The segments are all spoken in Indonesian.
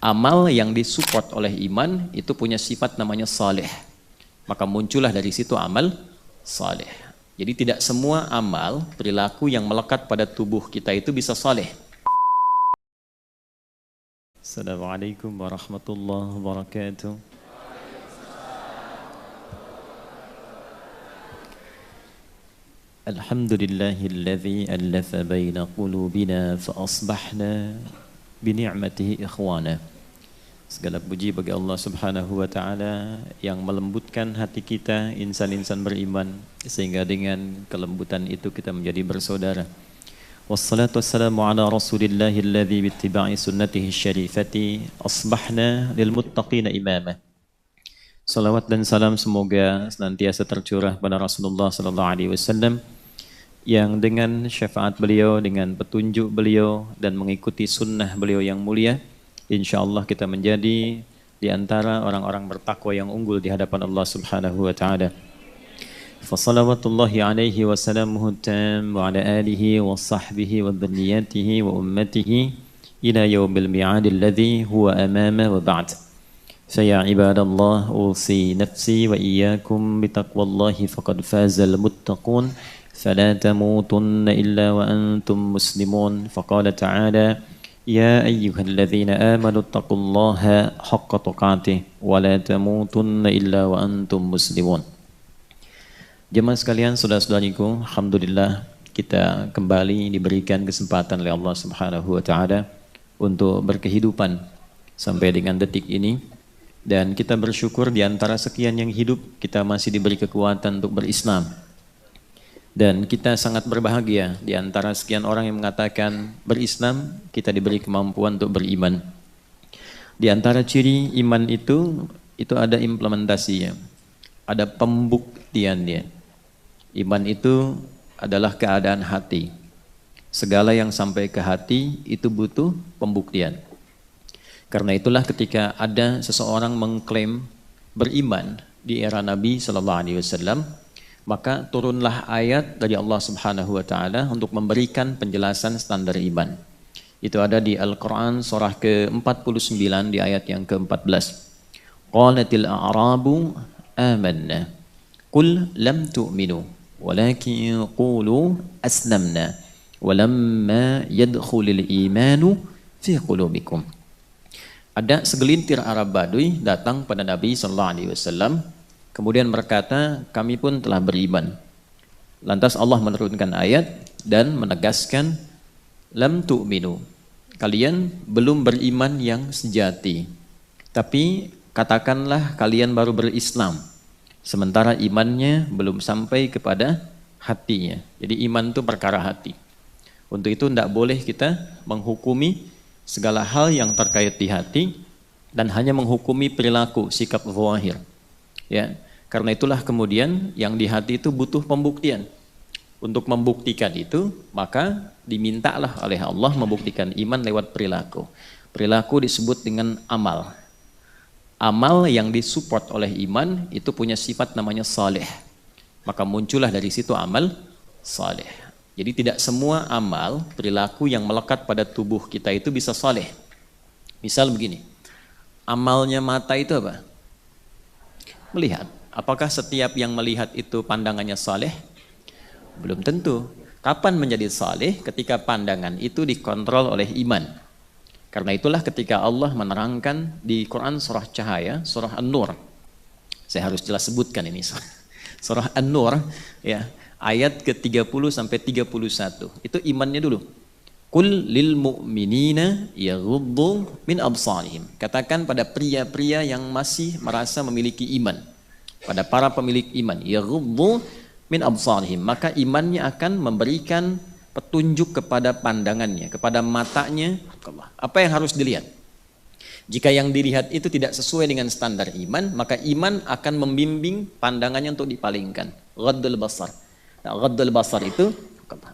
Amal yang disupport oleh iman itu punya sifat namanya saleh. Maka muncullah dari situ amal saleh. Jadi tidak semua amal, perilaku yang melekat pada tubuh kita itu bisa saleh. Assalamualaikum warahmatullahi wabarakatuh. Alhamdulillahilladzi allafa baina qulubina fa asbahna bi ni'matihi ikhwana. Segala puji bagi Allah Subhanahu wa taala yang melembutkan hati kita insan-insan beriman sehingga dengan kelembutan itu kita menjadi bersaudara. Wassalatu wassalamu ala Rasulillahilladzi bittiba'i sunnatihi syarifati asbahna lil muttaqina imama. Salawat dan salam semoga senantiasa tercurah pada Rasulullah sallallahu alaihi wasallam yang dengan syafaat beliau, dengan petunjuk beliau dan mengikuti sunnah beliau yang mulia, insyaallah kita menjadi di antara orang-orang bertakwa yang unggul di hadapan Allah Subhanahu wa taala. Fa salawatullahi alaihi wa salamuhu tam wa ala alihi wa sahbihi wa dhurriyyatihi wa ummatihi ila yaumil mi'ad alladhi huwa amama wa ba'd. فيا عباد الله أوصي نفسي وإياكم بتقوى الله فقد فاز المتقون فلا تموتن إلا وأنتم مسلمون فقال تعالى يا أيها الذين آمنوا اتقوا الله حق تقاته ولا تموتن إلا وأنتم مسلمون. Jemaah sekalian, saudara-saudariku, alhamdulillah kita kembali diberikan kesempatan oleh Allah Subhanahu wa taala untuk berkehidupan sampai dengan detik ini. Dan kita bersyukur di antara sekian yang hidup, kita masih diberi kekuatan untuk berislam. Dan kita sangat berbahagia di antara sekian orang yang mengatakan berislam, kita diberi kemampuan untuk beriman. Di antara ciri iman itu ada implementasinya, ada pembuktiannya. Iman itu adalah keadaan hati. Segala yang sampai ke hati itu butuh pembuktian. Karena itulah ketika ada seseorang mengklaim beriman di era Nabi sallallahu alaihi wasallam, maka turunlah ayat dari Allah Subhanahu wa taala untuk memberikan penjelasan standar iman. Itu ada di Al-Qur'an surah ke-49 di ayat yang ke-14. Qalatil a'rabu amanna qul lam tu'minu walakin qulu aslamna walamma yadkhulul imanu fi qulubikum. Ada segelintir Arab Baduy datang pada Nabi sallallahu alaihi wasallam kemudian berkata, kami pun telah beriman. Lantas Allah menurunkan ayat dan menegaskan, lam tu'minu, kalian belum beriman yang sejati, tapi katakanlah kalian baru berislam sementara imannya belum sampai kepada hatinya. Jadi iman itu perkara hati. Untuk itu tidak boleh kita menghukumi segala hal yang terkait di hati dan hanya menghukumi perilaku, sikap zahir. Ya, karena itulah kemudian yang di hati itu butuh pembuktian. Untuk membuktikan itu, maka dimintalah oleh Allah membuktikan iman lewat perilaku. Perilaku disebut dengan amal. Amal yang disupport oleh iman itu punya sifat namanya saleh. Maka muncullah dari situ amal saleh. Jadi tidak semua amal, perilaku yang melekat pada tubuh kita itu bisa saleh. Misal begini, amalnya mata itu apa? Melihat. Apakah setiap yang melihat itu pandangannya saleh? Belum tentu. Kapan menjadi saleh? Ketika pandangan itu dikontrol oleh iman. Karena itulah ketika Allah menerangkan di Quran surah Cahaya, surah An-Nur. Saya harus jelas sebutkan ini. Surah An-Nur, ya. Ayat ke-30 sampai 31. Itu imannya dulu. Qul lil mu'minina yaghuddu min absarihim. Katakan pada pria-pria yang masih merasa memiliki iman. Pada para pemilik iman, yaghuddu min absarihim. Maka imannya akan memberikan petunjuk kepada pandangannya, kepada matanya. Apa yang harus dilihat? Jika yang dilihat itu tidak sesuai dengan standar iman, maka iman akan membimbing pandangannya untuk dipalingkan. Ghaddul basar. Nah, ghaddul basar itu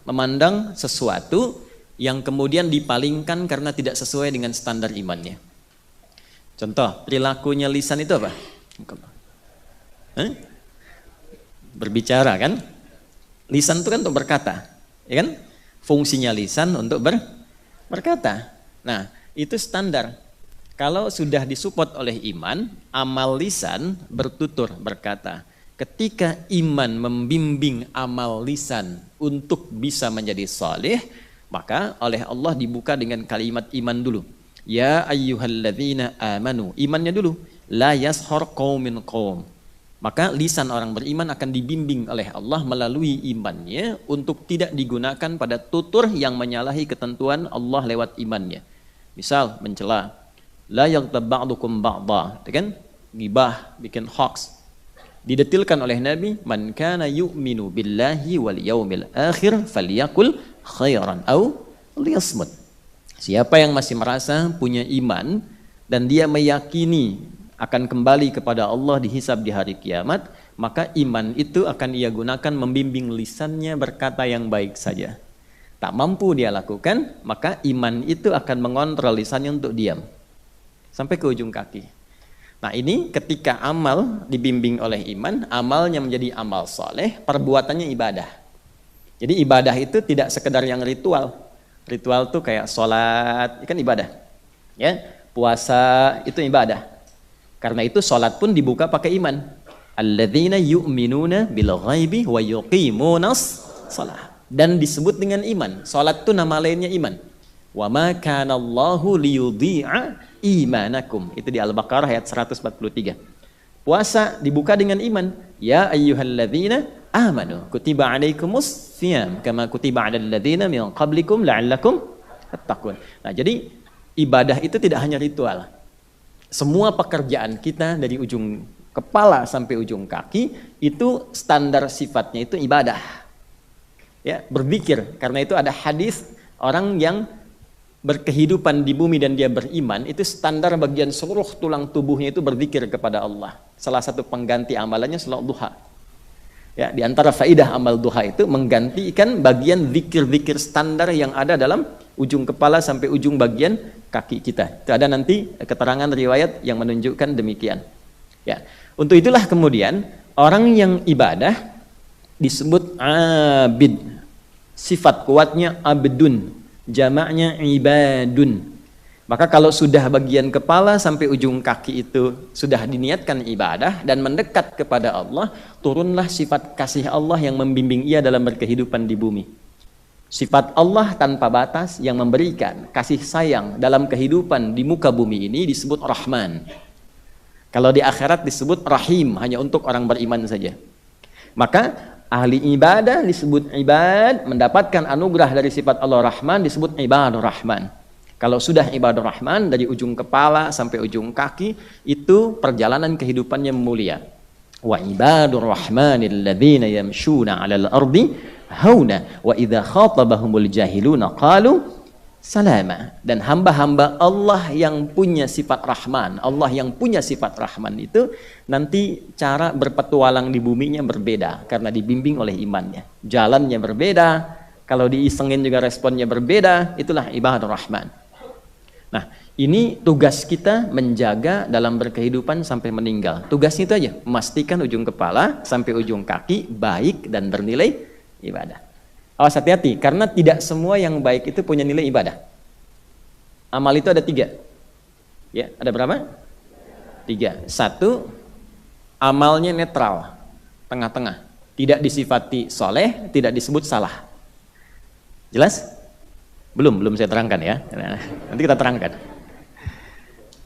memandang sesuatu yang kemudian dipalingkan karena tidak sesuai dengan standar imannya. Contoh, perilakunya lisan itu apa? Berbicara kan? Lisan itu kan untuk berkata, ya kan? Fungsinya lisan untuk berkata. Nah, itu standar. Kalau sudah disupport oleh iman, amal lisan bertutur berkata. Ketika iman membimbing amal lisan untuk bisa menjadi saleh, maka oleh Allah dibuka dengan kalimat iman dulu. Ya ayyuhalladzina amanu. Imannya dulu. La yashar qaumin qaum. Maka lisan orang beriman akan dibimbing oleh Allah melalui imannya untuk tidak digunakan pada tutur yang menyalahi ketentuan Allah lewat imannya. Misal mencela, la yaghtab ba'dukum ba'dha, kan? Gibah, bikin hoax. Didetilkan oleh Nabi, man kana yu'minu billahi wal yaumil akhir falyakul khairan au liyasmut. Siapa yang masih merasa punya iman dan dia meyakini akan kembali kepada Allah dihisab di hari kiamat, maka iman itu akan ia gunakan membimbing lisannya berkata yang baik saja. Tak mampu dia lakukan, maka iman itu akan mengontrol lisannya untuk diam sampai ke ujung kaki. Nah, ini ketika amal dibimbing oleh iman, amalnya menjadi amal soleh, perbuatannya ibadah. Jadi ibadah itu tidak sekedar yang ritual. Ritual tuh kayak sholat, kan ibadah. Ya, puasa itu ibadah. Karena itu sholat pun dibuka pakai iman. Alladzina yu'minuna bil ghaibi wa yuqimunas shalah. Dan disebut dengan iman. Sholat itu nama lainnya iman. Wa ma kana Allahu liyudhi'a imanakum. Itu di Al-Baqarah ayat 143. Puasa dibuka dengan iman. Ya ayyuhalladzina amanu kutiba alaikumus syiyam kama kutiba alal ladzina min qablikum la'allakum tattaqun. Nah, jadi ibadah itu tidak hanya ritual. Semua pekerjaan kita dari ujung kepala sampai ujung kaki itu standar sifatnya itu ibadah. Ya, berzikir. Karena itu ada hadis orang yang berkehidupan di bumi dan dia beriman, itu standar bagian seluruh tulang tubuhnya itu berzikir kepada Allah. Salah satu pengganti amalannya salat duha. Ya, di antara faidah amal duha itu menggantikan bagian zikir-zikir standar yang ada dalam ujung kepala sampai ujung bagian kaki kita. Itu ada nanti keterangan riwayat yang menunjukkan demikian. Ya, untuk itulah kemudian orang yang ibadah disebut abid. Sifat kuatnya abdun, jamaknya ibadun. Maka kalau sudah bagian kepala sampai ujung kaki itu sudah diniatkan ibadah dan mendekat kepada Allah, turunlah sifat kasih Allah yang membimbing ia dalam berkehidupan di bumi. Sifat Allah tanpa batas yang memberikan kasih sayang dalam kehidupan di muka bumi ini disebut Rahman. Kalau di akhirat disebut Rahim, hanya untuk orang beriman saja. Maka ahli ibadah disebut ibad, mendapatkan anugerah dari sifat Allah Rahman disebut ibadur Rahman. Kalau sudah ibadur Rahman dari ujung kepala sampai ujung kaki, itu perjalanan kehidupannya mulia. Wa ibadur Rahmanil ladzina yamshuna 'alal ardi hauna wa idza khatabahumul jahiluna qalu salama. Dan hamba-hamba Allah yang punya sifat Rahman, Allah yang punya sifat Rahman itu nanti cara berpetualang di buminya berbeda karena dibimbing oleh imannya. Jalannya berbeda, kalau diisengin juga responnya berbeda, itulah ibadur Rahman. Nah, ini tugas kita menjaga dalam berkehidupan sampai meninggal. Tugasnya itu aja, memastikan ujung kepala sampai ujung kaki baik dan bernilai ibadah. Awas hati-hati, karena tidak semua yang baik itu punya nilai ibadah. Amal itu ada 3. Ya, ada berapa? 3. 1, amalnya netral, tengah-tengah. Tidak disifati soleh, tidak disebut salah. Jelas? Belum saya terangkan ya. Nanti kita terangkan.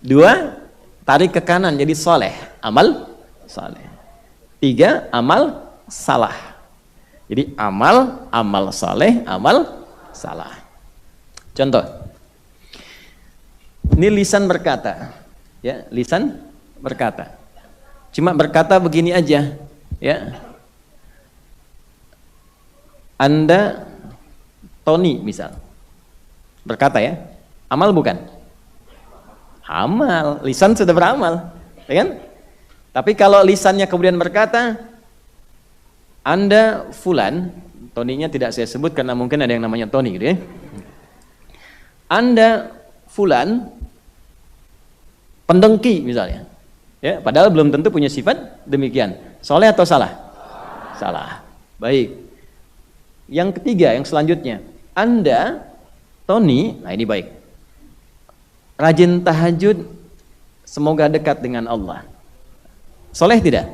2, tarik ke kanan jadi soleh, amal soleh. 3, amal salah. Jadi amal soleh, amal salah. Contoh, ini lisan berkata, ya, lisan berkata. Cuma berkata begini aja, ya. Anda Tony misal berkata, ya, amal bukan? Amal, lisan sudah beramal, ya kan? Tapi kalau lisannya kemudian berkata, Anda fulan, Tony-nya tidak saya sebut karena mungkin ada yang namanya Tony gitu ya. Anda fulan pendengki misalnya. Ya, padahal belum tentu punya sifat demikian. Soleh atau salah? Salah. Baik. Yang ketiga, yang selanjutnya, Anda Tony, nah ini baik. Rajin tahajud semoga dekat dengan Allah. Soleh tidak?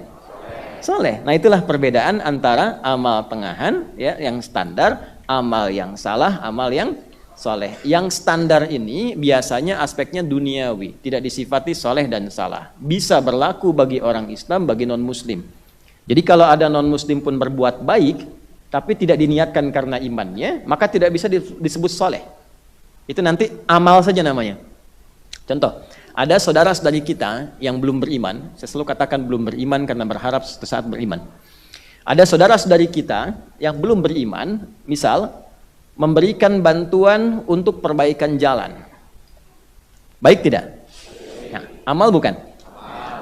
Soleh. Nah itulah perbedaan antara amal tengahan ya, yang standar, amal yang salah, amal yang soleh. Yang standar ini biasanya aspeknya duniawi, tidak disifati soleh dan salah. Bisa berlaku bagi orang Islam, bagi non-muslim. Jadi kalau ada non-muslim pun berbuat baik, tapi tidak diniatkan karena imannya, maka tidak bisa disebut soleh. Itu nanti amal saja namanya. Contoh, ada saudara-saudari kita yang belum beriman, saya selalu katakan belum beriman karena berharap suatu saat beriman. Ada saudara-saudari kita yang belum beriman, misal memberikan bantuan untuk perbaikan jalan. Baik tidak? Nah, amal bukan?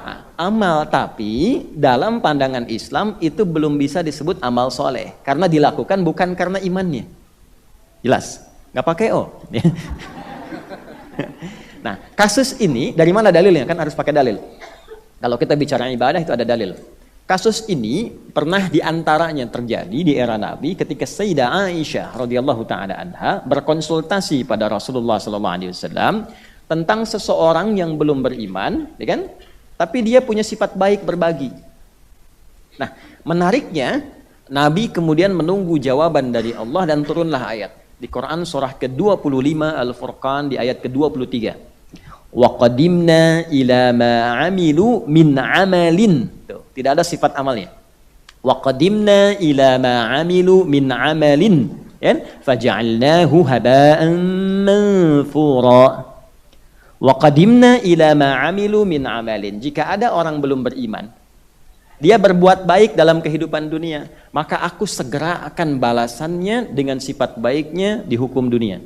Nah, amal, tapi dalam pandangan Islam itu belum bisa disebut amal soleh karena dilakukan bukan karena imannya. Jelas? Nggak pakai O. Nah, kasus ini dari mana dalilnya? Kan harus pakai dalil. Kalau kita bicara ibadah itu ada dalil. Kasus ini pernah diantaranya terjadi di era Nabi ketika Sayyidah Aisyah radhiyallahu taala anha berkonsultasi pada Rasulullah SAW tentang seseorang yang belum beriman, ya kan? Tapi dia punya sifat baik berbagi. Nah, menariknya Nabi kemudian menunggu jawaban dari Allah dan turunlah ayat di Quran surah ke-25 Al-Furqan di ayat ke-23. Wa qadimna ila ma amilu min amalin. Tuh, tidak ada sifat amalnya. Wa qadimna ila ma amilu min amalin, ya, faja'alnahu haba'an manthura. Wa qadimna ila ma amilu min amalin. Jika ada orang belum beriman, dia berbuat baik dalam kehidupan dunia, maka aku segera akan balasannya dengan sifat baiknya di hukum dunia.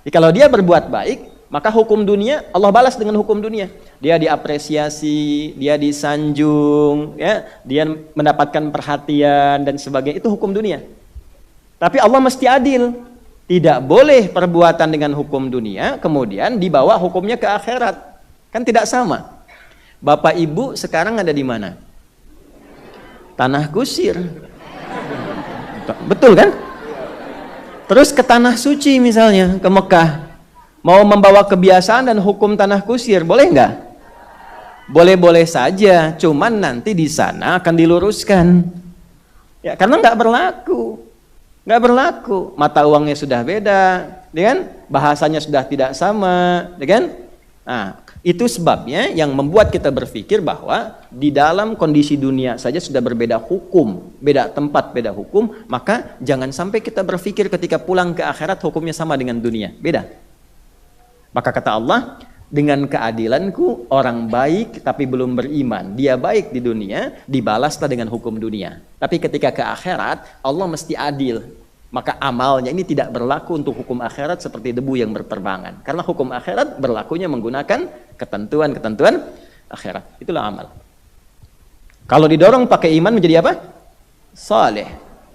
Jadi kalau dia berbuat baik, maka hukum dunia Allah balas dengan hukum dunia. Dia diapresiasi, dia disanjung, ya, dia mendapatkan perhatian dan sebagainya. Itu hukum dunia. Tapi Allah mesti adil. Tidak boleh perbuatan dengan hukum dunia kemudian dibawa hukumnya ke akhirat. Kan tidak sama. Bapak Ibu sekarang ada di mana? Tanah Kusir. Betul kan? Terus ke Tanah Suci misalnya, ke Mekah. Mau membawa kebiasaan dan hukum Tanah Kusir, boleh nggak? Boleh-boleh saja, cuman nanti di sana akan diluruskan. Ya, karena nggak berlaku. Nggak berlaku. Mata uangnya sudah beda, ya kan? Bahasanya sudah tidak sama, ya kan? Nah, itu sebabnya yang membuat kita berpikir bahwa di dalam kondisi dunia saja sudah berbeda hukum, beda tempat, beda hukum, maka jangan sampai kita berpikir ketika pulang ke akhirat hukumnya sama dengan dunia, beda. Maka kata Allah, dengan keadilanku orang baik tapi belum beriman, dia baik di dunia, dibalaslah dengan hukum dunia. Tapi ketika ke akhirat, Allah mesti adil. Maka amalnya ini tidak berlaku untuk hukum akhirat seperti debu yang berterbangan. Karena hukum akhirat berlakunya menggunakan ketentuan-ketentuan akhirat. Itulah amal. Kalau didorong pakai iman menjadi apa? Saleh.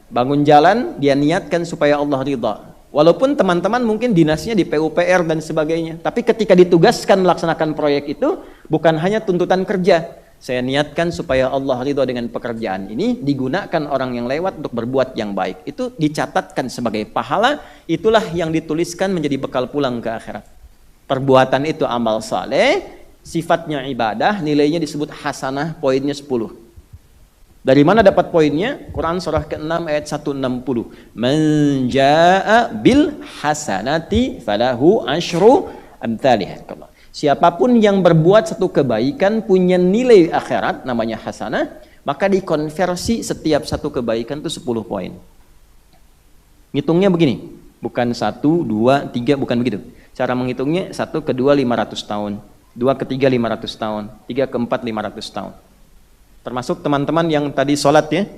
Bangun jalan, dia niatkan supaya Allah ridha. Walaupun teman-teman mungkin dinasnya di PUPR dan sebagainya. Tapi ketika ditugaskan melaksanakan proyek itu, bukan hanya tuntutan kerja. Saya niatkan supaya Allah ridho dengan pekerjaan ini, digunakan orang yang lewat untuk berbuat yang baik. Itu dicatatkan sebagai pahala, itulah yang dituliskan menjadi bekal pulang ke akhirat. Perbuatan itu amal saleh, sifatnya ibadah, nilainya disebut hasanah, poinnya 10. Dari mana dapat poinnya? Quran surah ke-6 ayat 160. Man jaa bil hasanati falahu asyru amthalih. Siapapun yang berbuat satu kebaikan punya nilai akhirat namanya hasanah, maka dikonversi setiap satu kebaikan itu 10 poin. Ngitungnya begini, bukan 1, 2, 3, bukan begitu. Cara menghitungnya 1 ke 2 500 tahun, 2 ke 3 500 tahun, 3 ke 4 500 tahun. Termasuk teman-teman yang tadi sholat ya.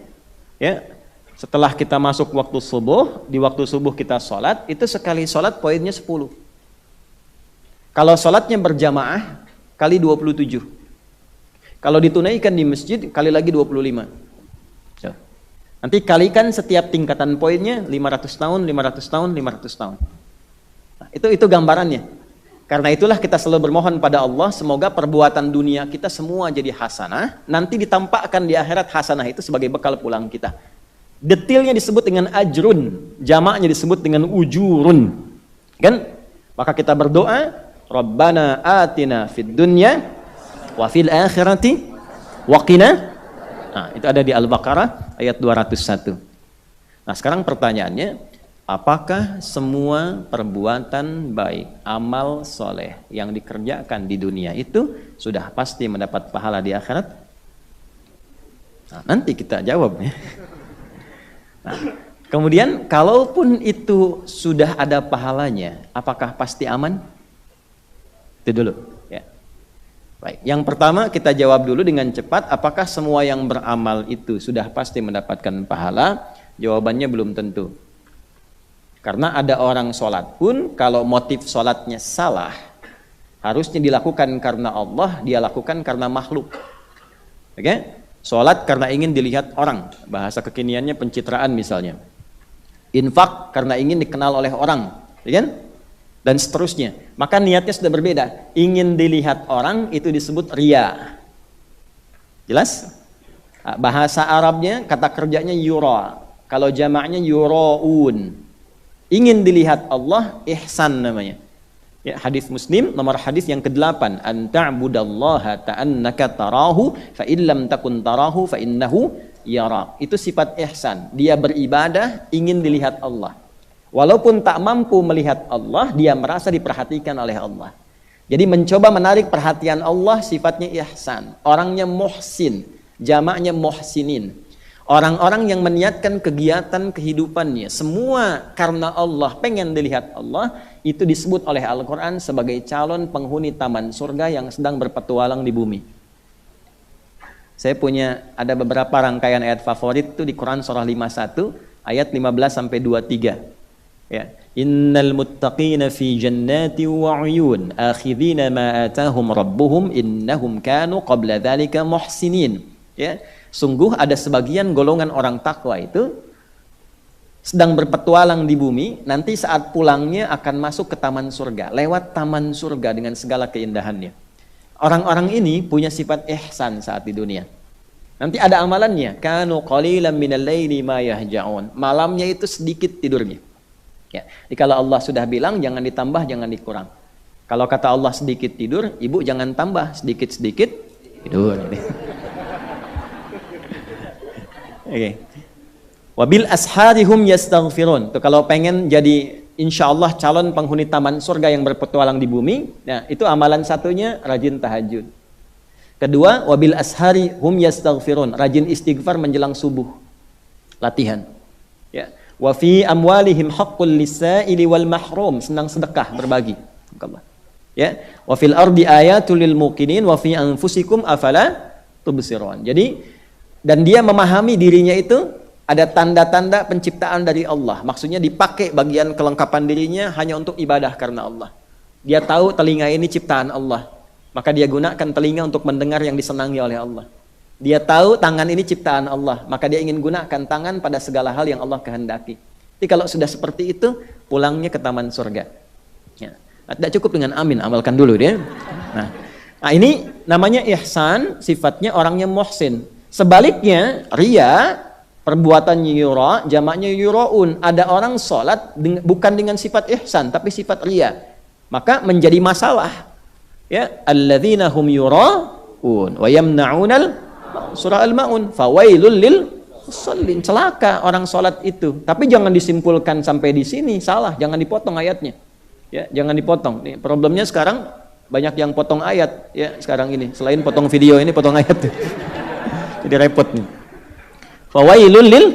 Setelah kita masuk waktu subuh, di waktu subuh kita sholat, itu sekali sholat poinnya 10. Kalau sholatnya berjamaah, kali 27. Kalau ditunaikan di masjid, kali lagi 25. So, nanti kalikan setiap tingkatan poinnya, 500 tahun, 500 tahun, 500 tahun. Nah, itu gambarannya. Karena itulah kita selalu bermohon pada Allah, semoga perbuatan dunia kita semua jadi hasanah, nanti ditampakkan di akhirat hasanah itu sebagai bekal pulang kita. Detailnya disebut dengan ajrun, jamaknya disebut dengan ujurun. Kan? Maka kita berdoa, Rabbana atina fid dunya wa fil akhirati wa qina. Nah, itu ada di Al-Baqarah ayat 201. Nah, sekarang pertanyaannya, apakah semua perbuatan baik, amal soleh yang dikerjakan di dunia itu sudah pasti mendapat pahala di akhirat? Nah, nanti kita jawab ya. Nah, kemudian kalaupun itu sudah ada pahalanya, apakah pasti aman? Itu dulu ya. Baik, yang pertama kita jawab dulu dengan cepat, apakah semua yang beramal itu sudah pasti mendapatkan pahala? Jawabannya belum tentu. Karena ada orang sholat pun kalau motif sholatnya salah, harusnya dilakukan karena Allah, dia lakukan karena makhluk. Oke? Sholat karena ingin dilihat orang, bahasa kekiniannya pencitraan misalnya. Infak karena ingin dikenal oleh orang, ya kan? Dan seterusnya. Maka niatnya sudah berbeda. Ingin dilihat orang itu disebut riya. Jelas? Bahasa Arabnya kata kerjanya yura. Kalau jamaknya yuraun. Ingin dilihat Allah, ihsan namanya. Ya, hadis Muslim nomor hadis yang ke-8, an ta'budallaha ta'annaka tarahu fa illam takun tarahu fa innahu yara. Itu sifat ihsan. Dia beribadah ingin dilihat Allah. Walaupun tak mampu melihat Allah, dia merasa diperhatikan oleh Allah. Jadi mencoba menarik perhatian Allah sifatnya ihsan. Orangnya muhsin, jamaknya muhsinin. Orang-orang yang meniatkan kegiatan kehidupannya semua karena Allah, pengen dilihat Allah, itu disebut oleh Al-Quran sebagai calon penghuni taman surga yang sedang berpetualang di bumi. Saya punya ada beberapa rangkaian ayat favorit itu di Quran surah 51 ayat 15 sampai 23. Ya, innal muttaqina fi jannati wa 'uyun akhidhina ma atahum rabbuhum innahum kanu qabla dzalika muhsinin. Ya, sungguh ada sebagian golongan orang takwa itu sedang berpetualang di bumi, nanti saat pulangnya akan masuk ke taman surga, lewat taman surga dengan segala keindahannya. Orang-orang ini punya sifat ihsan saat di dunia. Nanti ada amalannya, kanu qalilan minal laili ma yahja'un. Malamnya itu sedikit tidurnya. Ya, jadi kalau Allah sudah bilang jangan ditambah, jangan dikurang. Kalau kata Allah sedikit tidur, ibu jangan tambah, sedikit-sedikit tidur. Oke. Wabil asharihum yastaghfirun. Tuh kalau pengen jadi insyaallah calon penghuni taman surga yang berpetualang di bumi, nah itu amalan satunya rajin tahajud. Kedua, wabil asharihum yastaghfirun, rajin istighfar menjelang subuh. Latihan. Ya. Wa fi amwalihim haqqul lisaili wal mahrum, senang sedekah, berbagi. Ya. Wa fil ardi ayatul lil muqinin wa fi anfusikum afala tubsirun. Jadi dan dia memahami dirinya itu ada tanda-tanda penciptaan dari Allah. Maksudnya dipakai bagian kelengkapan dirinya hanya untuk ibadah karena Allah. Dia tahu telinga ini ciptaan Allah. Maka dia gunakan telinga untuk mendengar yang disenangi oleh Allah. Dia tahu tangan ini ciptaan Allah. Maka dia ingin gunakan tangan pada segala hal yang Allah kehendaki. Jadi kalau sudah seperti itu, pulangnya ke taman surga. Ya. Tidak cukup dengan amin, amalkan dulu dia. Nah ini namanya ihsan, sifatnya orangnya muhsin. Sebaliknya, riya, perbuatannya yura, jamaknya yuraun. Ada orang sholat bukan dengan sifat ihsan, tapi sifat riya. Maka menjadi masalah. Ya, alladzina hum yuraun wa yamna'unal surah Al-Maun. Fawailul lil musallin. Celaka orang sholat itu. Tapi jangan disimpulkan sampai di sini, salah. Jangan dipotong ayatnya. Ya, jangan dipotong. Nih, problemnya sekarang banyak yang potong ayat. Ya, sekarang ini selain potong video ini potong ayat. Jadi repot nih. Fawailul lil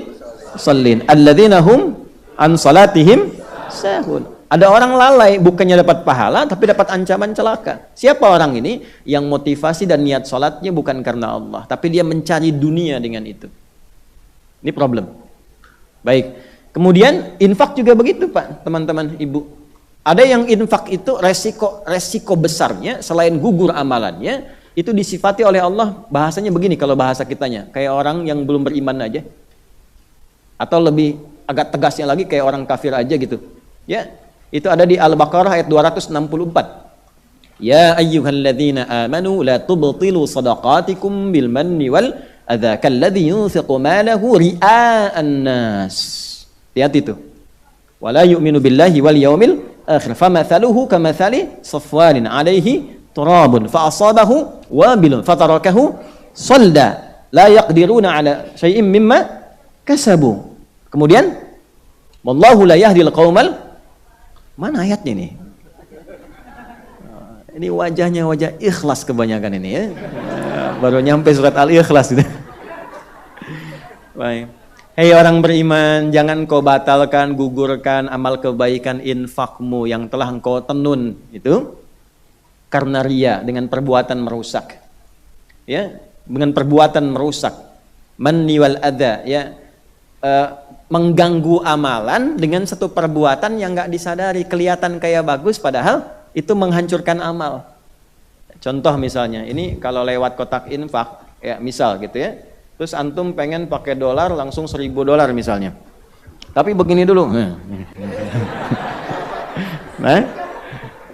musallin alladzina hum an salatihim sahun. Ada orang lalai, bukannya dapat pahala tapi dapat ancaman celaka. Siapa orang ini? Yang motivasi dan niat salatnya bukan karena Allah, tapi dia mencari dunia dengan itu. Ini problem. Baik. Kemudian infak juga begitu, Pak, teman-teman, Ibu. Ada yang infak itu resiko besarnya selain gugur amalannya. Itu disifati oleh Allah, bahasanya begini kalau bahasa kitanya, kayak orang yang belum beriman aja, atau lebih agak tegasnya lagi kayak orang kafir aja gitu. Ya, itu ada di Al-Baqarah ayat 264. Ya ayyuhalladzina amanu la tubtilu sadaqatikum bil manni wal adza kalladzi yunfiqu malahu ria'an nas. Lihat itu. Wala yu'minu billahi wal yaumil akhir. Famathaluhu kamathali safwanin 'alaihi turabun fa asabahu wabilun fatarakahu salda la yaqdiruna 'ala syai'in mimma kasabu. Kemudian wallahu la yahdil qaumal, mana ayatnya nih? Ini wajahnya wajah ikhlas kebanyakan ini ya. Baru nyampe surat Al-Ikhlas gitu. Baik. Hei orang beriman, jangan kau batalkan, gugurkan amal kebaikan infakmu yang telah engkau tenun itu karena ria, dengan perbuatan merusak. Ya, dengan perbuatan merusak. Manni wal adza, ya. Mengganggu amalan dengan satu perbuatan yang enggak disadari, kelihatan kayak bagus padahal itu menghancurkan amal. Contoh misalnya, ini kalau lewat kotak infak, ya misal gitu ya, terus antum pengen pakai dolar langsung $1.000 misalnya. Tapi begini dulu. Nah,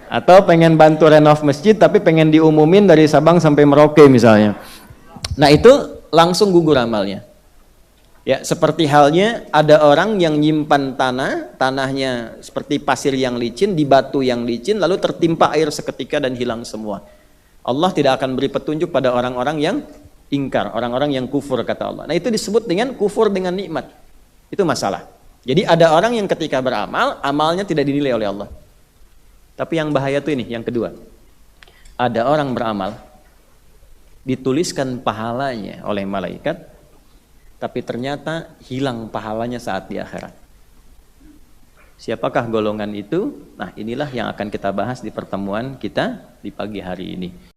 atau pengen bantu renov masjid tapi pengen diumumin dari Sabang sampai Merauke misalnya. Nah itu langsung gugur amalnya. Ya, seperti halnya ada orang yang nyimpan tanahnya seperti pasir yang licin, di batu yang licin, lalu tertimpa air seketika dan hilang semua. Allah tidak akan beri petunjuk pada orang-orang yang ingkar, orang-orang yang kufur, kata Allah. Nah itu disebut dengan kufur dengan nikmat. Itu masalah. Jadi ada orang yang ketika beramal, amalnya tidak dinilai oleh Allah. Tapi yang bahaya itu ini, yang kedua. Ada orang beramal, dituliskan pahalanya oleh malaikat, tapi ternyata hilang pahalanya saat di akhirat. Siapakah golongan itu? Nah inilah yang akan kita bahas di pertemuan kita di pagi hari ini.